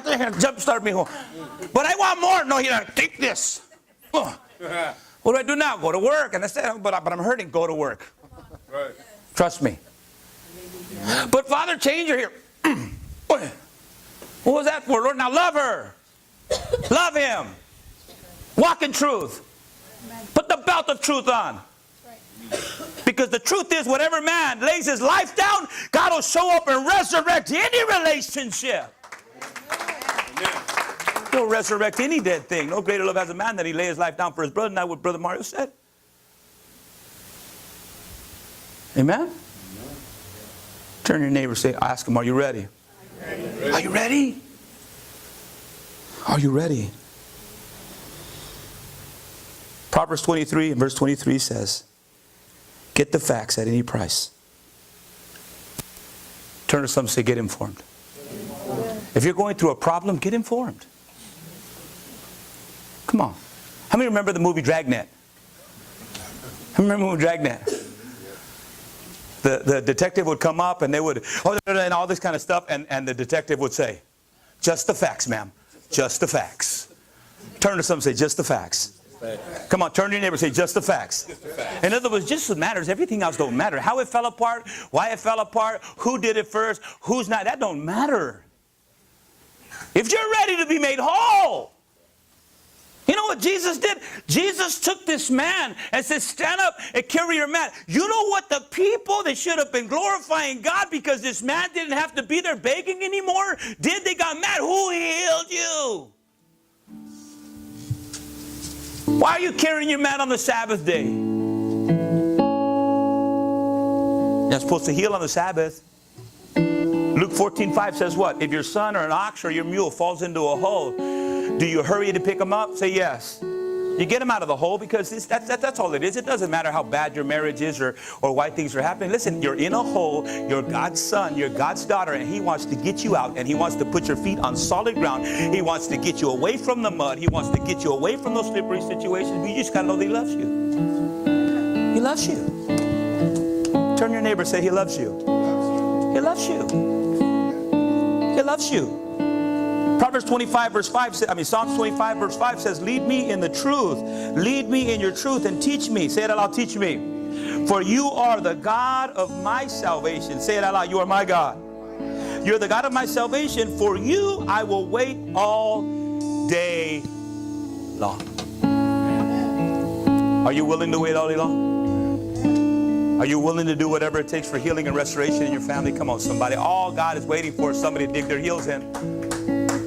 Father, jumpstart me home. But I want more. No, take this. Oh. What do I do now? Go to work. And I said, but I'm hurting. Go to work. Right. Trust me. But Father, change her here. What was that for, Lord? Now love her. Love him. Walk in truth. Put the belt of truth on. Because the truth is, whatever man lays his life down, God will show up and resurrect any relationship. He'll resurrect any dead thing. No greater love has a man than he lay his life down for his brother. And that's what Brother Mario said. Amen? Turn to your neighbor and say, ask him, are you ready? Are you ready? Are you ready? Proverbs 23 and verse 23 says, get the facts at any price. Turn to some and say, get informed. If you're going through a problem, get informed. Come on. How many remember the movie Dragnet? How many remember the movie Dragnet? The detective would come up and they would, and all this kind of stuff, and the detective would say, just the facts, ma'am. Just the facts. Turn to some and say, just the facts. Come on, turn to your neighbor and say, just the facts. In other words, just what matters. Everything else don't matter. How it fell apart, why it fell apart, who did it first, who's not, that don't matter. If you're ready to be made whole. You know what Jesus did? Jesus took this man and said, stand up and carry your mat. You know what? The people that should have been glorifying God because this man didn't have to be there begging anymore, did? They got mad. Who healed you? Why are you carrying your mat on the Sabbath day? You're supposed to heal on the Sabbath. Luke 14:5 says what? If your son or an ox or your mule falls into a hole, do you hurry to pick him up? Say yes. You get him out of the hole because that's all it is. It doesn't matter how bad your marriage is or why things are happening. Listen, you're in a hole. You're God's son. You're God's daughter. And he wants to get you out. And he wants to put your feet on solid ground. He wants to get you away from the mud. He wants to get you away from those slippery situations. You just got to know that he loves you. He loves you. Turn to your neighbor and say, he loves you. He loves you. He loves you. Proverbs 25 verse 5 says, Psalms 25 verse 5 says, lead me in the truth. Lead me in your truth and teach me. Say it out loud, teach me. For you are the God of my salvation. Say it out loud, you are my God. You're the God of my salvation. For you I will wait all day long. Are you willing to wait all day long? Are you willing to do whatever it takes for healing and restoration in your family? Come on, somebody. All God is waiting for is somebody to dig their heels in.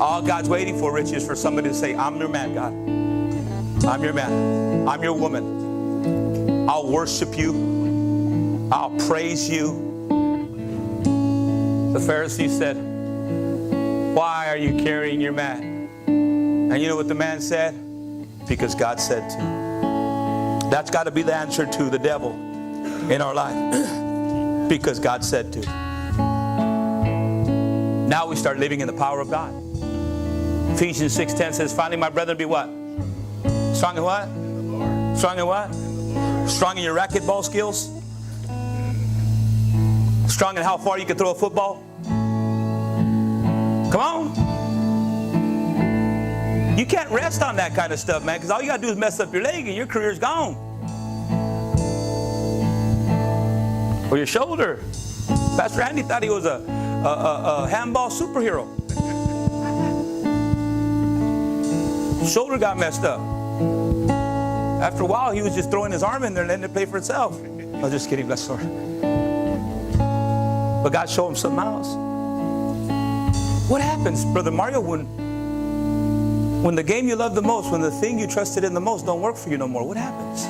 All God's waiting for, Rich, is for somebody to say, I'm your man, God. I'm your man. I'm your woman. I'll worship you. I'll praise you. The Pharisee said, why are you carrying your mat? And you know what the man said? Because God said to. That's got to be the answer to the devil in our life. Because God said to. Now we start living in the power of God. Ephesians 6:10 says, finally, my brethren, be what? Strong in what? Strong in what? Strong in your racquetball skills? Strong in how far you can throw a football? Come on. You can't rest on that kind of stuff, man, because all you got to do is mess up your leg and your career's gone. Or your shoulder. Pastor Andy thought he was a handball superhero. Shoulder got messed up. After a while, he was just throwing his arm in there and letting it play for itself. No, just kidding. Bless the Lord. But God showed him something else. What happens, Brother Mario, when the game you love the most, when the thing you trusted in the most don't work for you no more? What happens?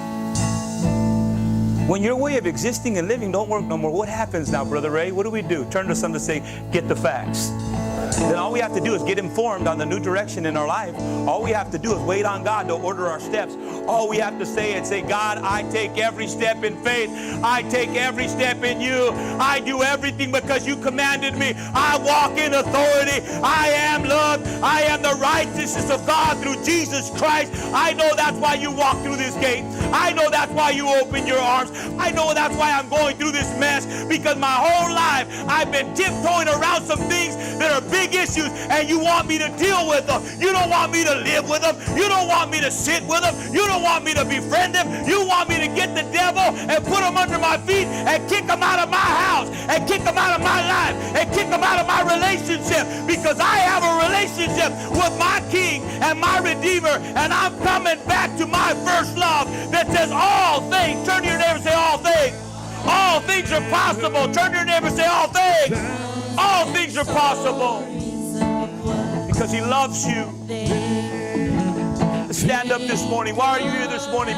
When your way of existing and living don't work no more, what happens now, Brother Ray? What do we do? Turn to someone to say, get the facts. Then all we have to do is get informed on the new direction in our life. All we have to do is wait on God to order our steps. All we have to say is say, God, I take every step in faith. I take every step in you. I do everything because you commanded me. I walk in authority. I am loved. I am the the righteousness of God through Jesus Christ. I know that's why you walk through this gate. I know that's why you open your arms. I know that's why I'm going through this mess, because my whole life I've been tiptoeing around some things that are big issues, and you want me to deal with them. You don't want me to live with them. You don't want me to sit with them. You don't want me to befriend them. You want me to get the devil and put him under my feet and kick him out of my house and kick him out of my life and kick him out of my relationship, because I have a relationship with my King and my Redeemer, and I'm coming back to my first love that says all things. Turn to your neighbor and say all things. All things are possible. Turn to your neighbor and say all things. All things are possible because he loves you. Stand up this morning. Why are you here this morning?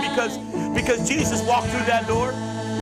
Because Jesus walked through that door.